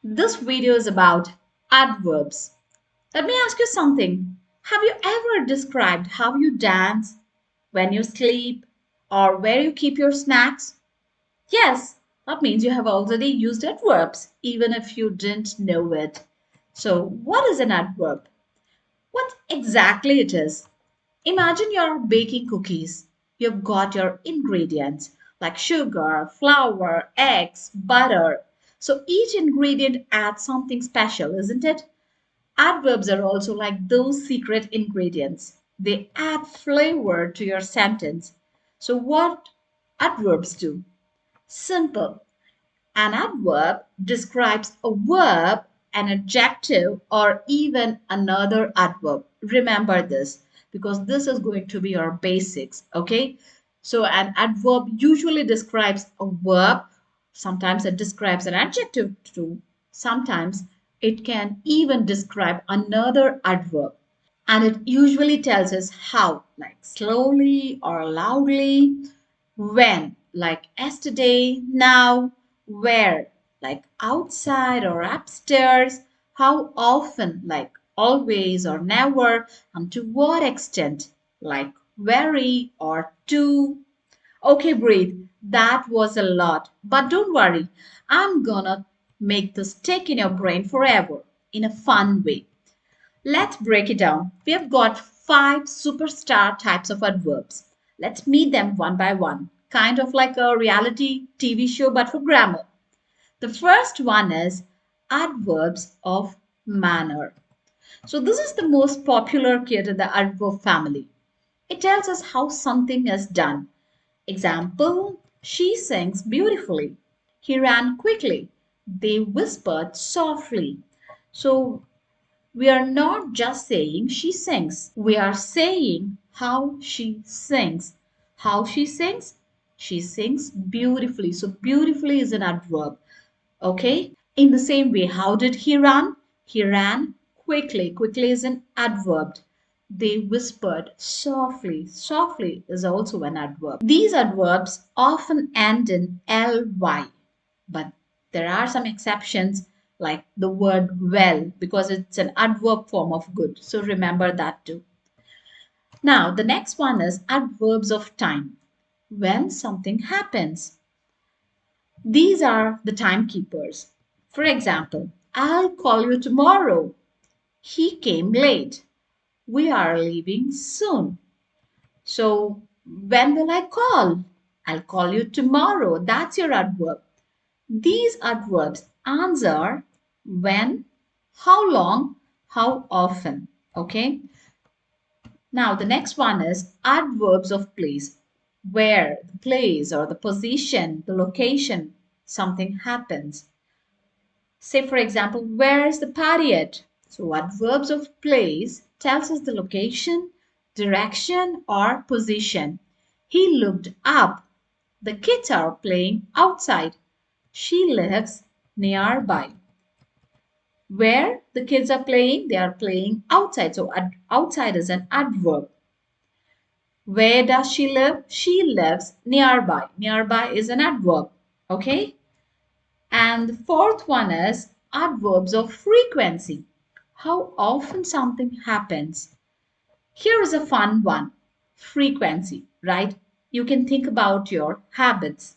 This video is about adverbs. Let me ask you something. Have you ever described how you dance, when you sleep, or where you keep your snacks? Yes, that means you have already used adverbs, even if you didn't know it. So, what is an adverb? What exactly it is? Imagine you're baking cookies. You've got your ingredients like sugar, flour, eggs, butter. So each ingredient adds something special, isn't it? Adverbs are also like those secret ingredients. They add flavor to your sentence. So what adverbs do? Simple. An adverb describes a verb, an adjective, or even another adverb. Remember this because this is going to be your basics, okay? So, an adverb usually describes a verb, sometimes it describes an adjective too, sometimes it can even describe another adverb. And it usually tells us how, like slowly or loudly, when, like yesterday, now, where, like outside or upstairs, how often, like always or never, and to what extent, like very or too. Okay, breathe. That was a lot. But don't worry, I'm gonna make this stick in your brain forever in a fun way. Let's break it down. We have got five superstar types of adverbs. Let's meet them one by one, kind of like a reality TV show but for grammar. The first one is adverbs of manner. So, this is the most popular kid in the adverb family. It tells us how something is done. Example, she sings beautifully. He ran quickly. They whispered softly. So, we are not just saying she sings. We are saying how she sings. How she sings? She sings beautifully. So beautifully is an adverb. Okay? In the same way, how did he run? He ran quickly. Quickly is an adverb. They whispered softly. Softly is also an adverb. These adverbs often end in ly, but there are some exceptions like the word well because it's an adverb form of good. So remember that too. Now, the next one is adverbs of time. When something happens, these are the timekeepers. For example, I'll call you tomorrow. He came late. We are leaving soon. So, when will I call? I'll call you tomorrow. That's your adverb. These adverbs answer when, how long, how often. Okay. Now the next one is adverbs of place. Where, the place or the position, the location, something happens. Say for example, where is the party at? So adverbs of place tells us the location, direction or position. He looked up. The kids are playing outside. She lives nearby. Where the kids are playing, they are playing outside. So outside is an adverb. Where does she live? She lives nearby. Nearby is an adverb. Okay. And the fourth one is adverbs of frequency. How often something happens. Here is a fun one. Frequency, right? You can think about your habits.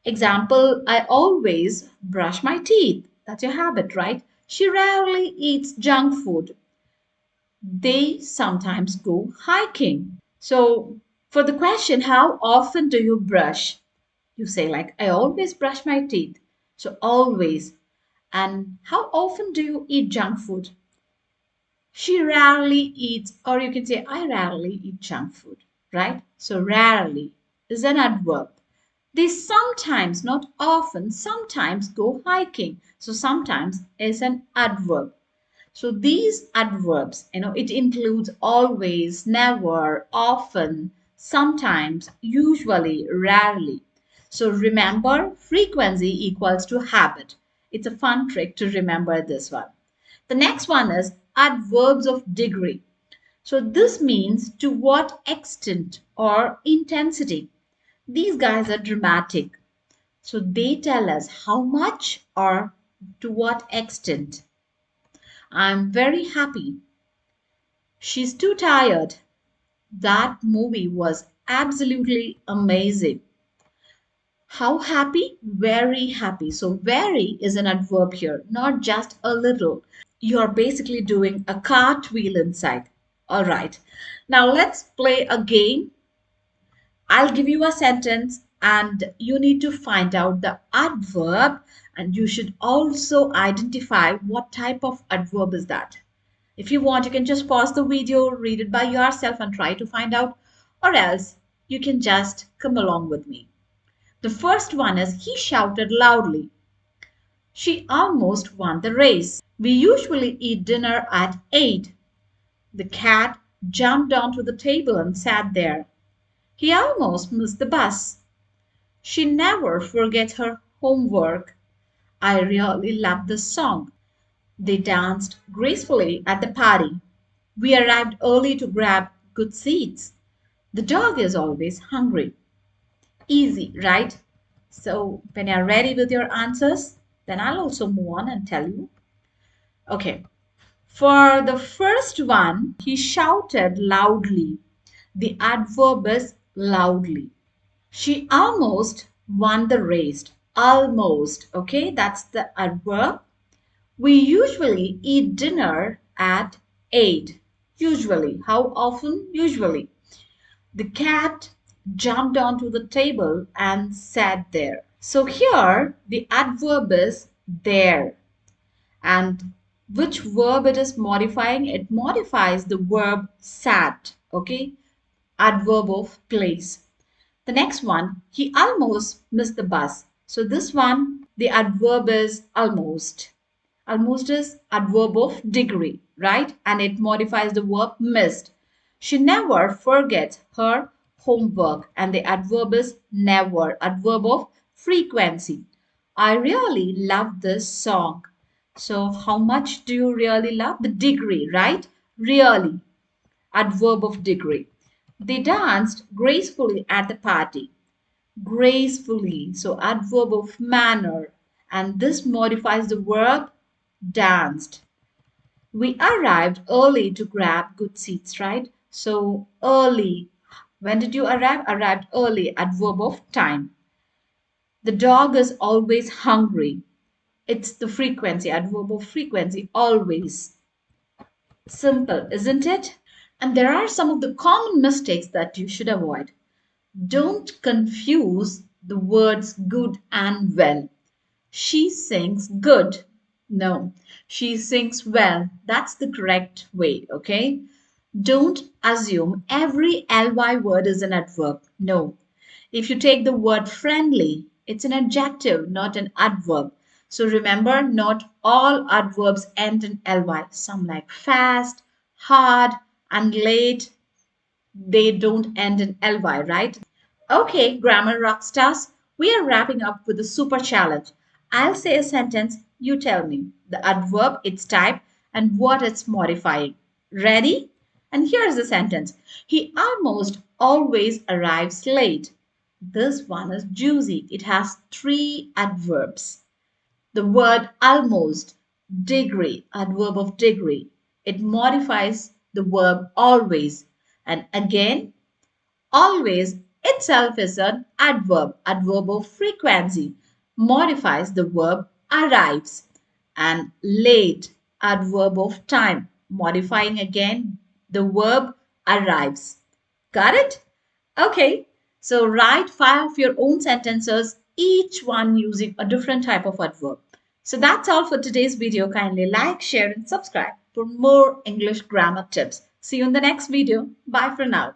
Example, I always brush my teeth. That's your habit, right? She rarely eats junk food. They sometimes go hiking. So, for the question, how often do you brush? You say, like, I always brush my teeth. So, always. And how often do you eat junk food? She rarely eats, or you can say, I rarely eat junk food, right? So, rarely is an adverb. They sometimes, not often, sometimes go hiking. So, sometimes is an adverb. So these adverbs, it includes always, never, often, sometimes, usually, rarely. So remember, frequency equals to habit. It's a fun trick to remember this one. The next one is adverbs of degree. So this means to what extent or intensity. These guys are dramatic. So they tell us how much or To what extent? I'm very happy. She's too tired. That movie was absolutely amazing. How happy? Very happy. So, very is an adverb here, not just a little. You're basically doing a cartwheel inside. All right. Now, let's play a game. I'll give you a sentence and you need to find out the adverb, and you should also identify what type of adverb is that. If you want, you can just pause the video, read it by yourself and try to find out, or else you can just come along with me. The first one is he shouted loudly. She almost won the race. We usually eat dinner at 8. The cat jumped onto the table and sat there. He almost missed the bus. She never forgets her homework. I really love this song. They danced gracefully at the party. We arrived early to grab good seats. The dog is always hungry. Easy, right? So, when you're ready with your answers, then I'll also move on and tell you. Okay, for the first one, he shouted loudly. The adverb is loudly. She almost won the race. Almost, okay? That's the adverb. We usually eat dinner at 8. Usually. How often? Usually. The cat jumped onto the table and sat there. So here the adverb is there. And which verb it is modifying? It modifies the verb sat. Okay? Adverb of place. The next one, he almost missed the bus. So this one, the adverb is almost. Almost is adverb of degree, right? And it modifies the verb missed. She never forgets her homework, and the adverb is never. Adverb of frequency. I really love this song. So how much do you really love? The degree, right? Really. Adverb of degree. They danced gracefully at the party. Gracefully, so adverb of manner, and this modifies the verb danced. We arrived early to grab good seats, right? So early. When did you arrive? Arrived early, adverb of time. The dog is always hungry. It's the frequency, adverb of frequency, always. Simple, isn't it? And there are some of the common mistakes that you should avoid. Don't confuse the words good and well. She sings good. No, she sings well. That's the correct way, okay? Don't assume every ly word is an adverb. No. If you take the word friendly, it's an adjective, not an adverb. So remember, not all adverbs end in ly. Some like fast, hard, and late, they don't end in ly, right? Okay, grammar rock stars, we are wrapping up with a super challenge. I'll say a sentence, you tell me the adverb, its type, and what it's modifying. Ready? And here's the sentence. He almost always arrives late. This one is juicy. It has three adverbs. The word almost, degree, adverb of degree. It modifies the verb always. And again, always itself is an adverb, adverb of frequency, modifies the verb arrives. And late, adverb of time, modifying again the verb arrives. Got it? Okay, so write 5 of your own sentences, each one using a different type of adverb. So that's all for today's video. Kindly like, share, and subscribe for more English grammar tips. See you in the next video. Bye for now.